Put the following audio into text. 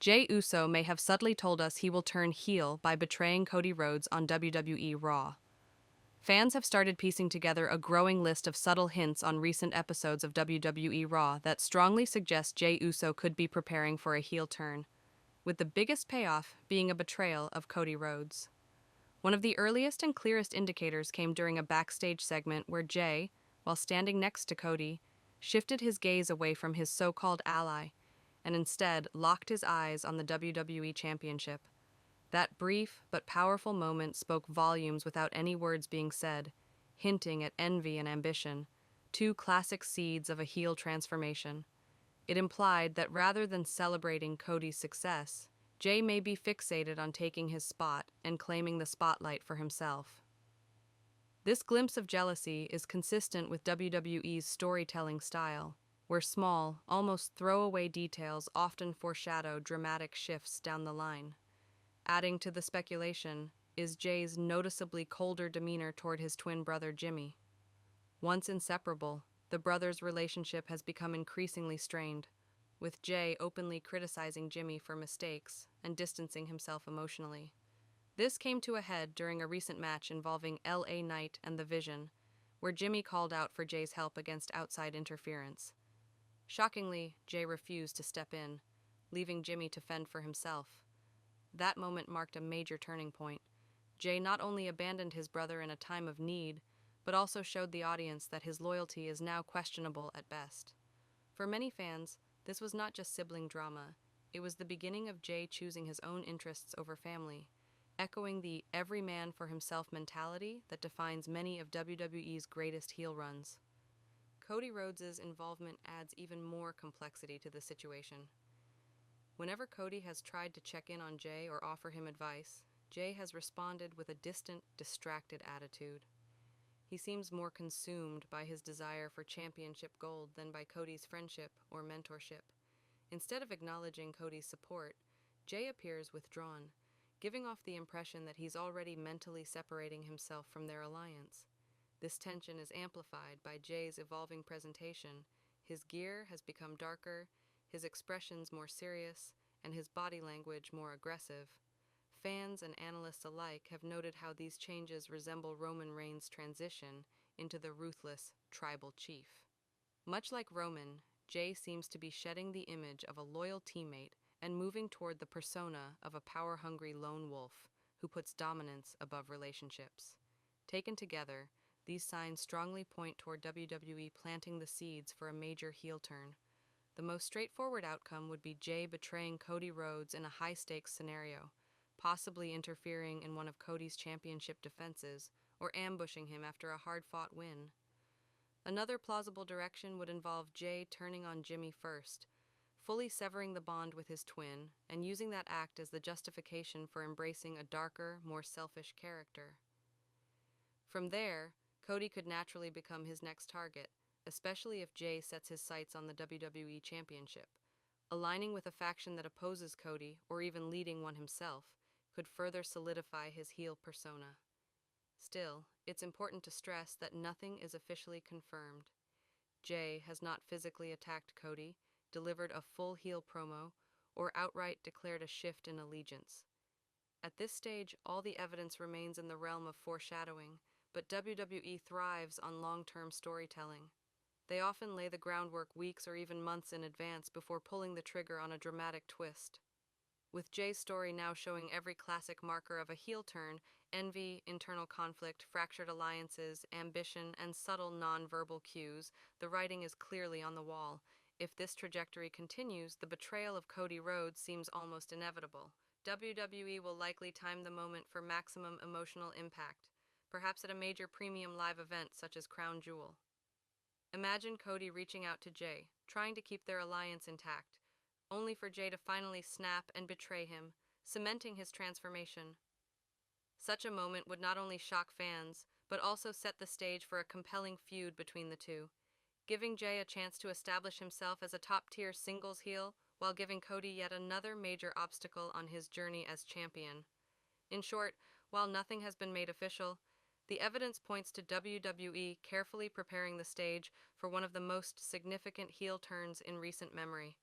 Jey Uso may have subtly told us he will turn heel by betraying Cody Rhodes on WWE RAW. Fans have started piecing together a growing list of subtle hints on recent episodes of WWE RAW that strongly suggest Jey Uso could be preparing for a heel turn, with the biggest payoff being a betrayal of Cody Rhodes. One of the earliest and clearest indicators came during a backstage segment where Jey, while standing next to Cody, shifted his gaze away from his so-called ally and instead locked his eyes on the WWE Championship. That brief but powerful moment spoke volumes without any words being said, hinting at envy and ambition, two classic seeds of a heel transformation. It implied that rather than celebrating Cody's success, Jey may be fixated on taking his spot and claiming the spotlight for himself. This glimpse of jealousy is consistent with WWE's storytelling style, where small, almost throwaway details often foreshadow dramatic shifts down the line. Adding to the speculation is Jey's noticeably colder demeanor toward his twin brother Jimmy. Once inseparable, the brothers' relationship has become increasingly strained, with Jey openly criticizing Jimmy for mistakes and distancing himself emotionally. This came to a head during a recent match involving LA Knight and The Vision, where Jimmy called out for Jey's help against outside interference. Shockingly, Jey refused to step in, leaving Jimmy to fend for himself. That moment marked a major turning point. Jey not only abandoned his brother in a time of need, but also showed the audience that his loyalty is now questionable at best. For many fans, this was not just sibling drama. It was the beginning of Jey choosing his own interests over family, echoing the every man for himself mentality that defines many of WWE's greatest heel runs. Cody Rhodes' involvement adds even more complexity to the situation. Whenever Cody has tried to check in on Jey or offer him advice, Jey has responded with a distant, distracted attitude. He seems more consumed by his desire for championship gold than by Cody's friendship or mentorship. Instead of acknowledging Cody's support, Jey appears withdrawn, giving off the impression that he's already mentally separating himself from their alliance. This tension is amplified by Jey's evolving presentation. His gear has become darker, his expressions more serious, and his body language more aggressive. Fans and analysts alike have noted how these changes resemble Roman Reigns' transition into the ruthless tribal chief. Much like Roman, Jey seems to be shedding the image of a loyal teammate and moving toward the persona of a power-hungry lone wolf who puts dominance above relationships. Taken together, these signs strongly point toward WWE planting the seeds for a major heel turn. The most straightforward outcome would be Jey betraying Cody Rhodes in a high-stakes scenario, possibly interfering in one of Cody's championship defenses or ambushing him after a hard-fought win. Another plausible direction would involve Jey turning on Jimmy first, fully severing the bond with his twin and using that act as the justification for embracing a darker, more selfish character. From there, Cody could naturally become his next target, especially if Jey sets his sights on the WWE Championship. Aligning with a faction that opposes Cody, or even leading one himself, could further solidify his heel persona. Still, it's important to stress that nothing is officially confirmed. Jey has not physically attacked Cody, delivered a full heel promo, or outright declared a shift in allegiance. At this stage, all the evidence remains in the realm of foreshadowing, but WWE thrives on long-term storytelling. They often lay the groundwork weeks or even months in advance before pulling the trigger on a dramatic twist. With Jey's story now showing every classic marker of a heel turn, envy, internal conflict, fractured alliances, ambition, and subtle non-verbal cues, the writing is clearly on the wall. If this trajectory continues, the betrayal of Cody Rhodes seems almost inevitable. WWE will likely time the moment for maximum emotional impact, perhaps at a major premium live event such as Crown Jewel. Imagine Cody reaching out to Jey, trying to keep their alliance intact, only for Jey to finally snap and betray him, cementing his transformation. Such a moment would not only shock fans, but also set the stage for a compelling feud between the two, giving Jey a chance to establish himself as a top-tier singles heel while giving Cody yet another major obstacle on his journey as champion. In short, while nothing has been made official, the evidence points to WWE carefully preparing the stage for one of the most significant heel turns in recent memory.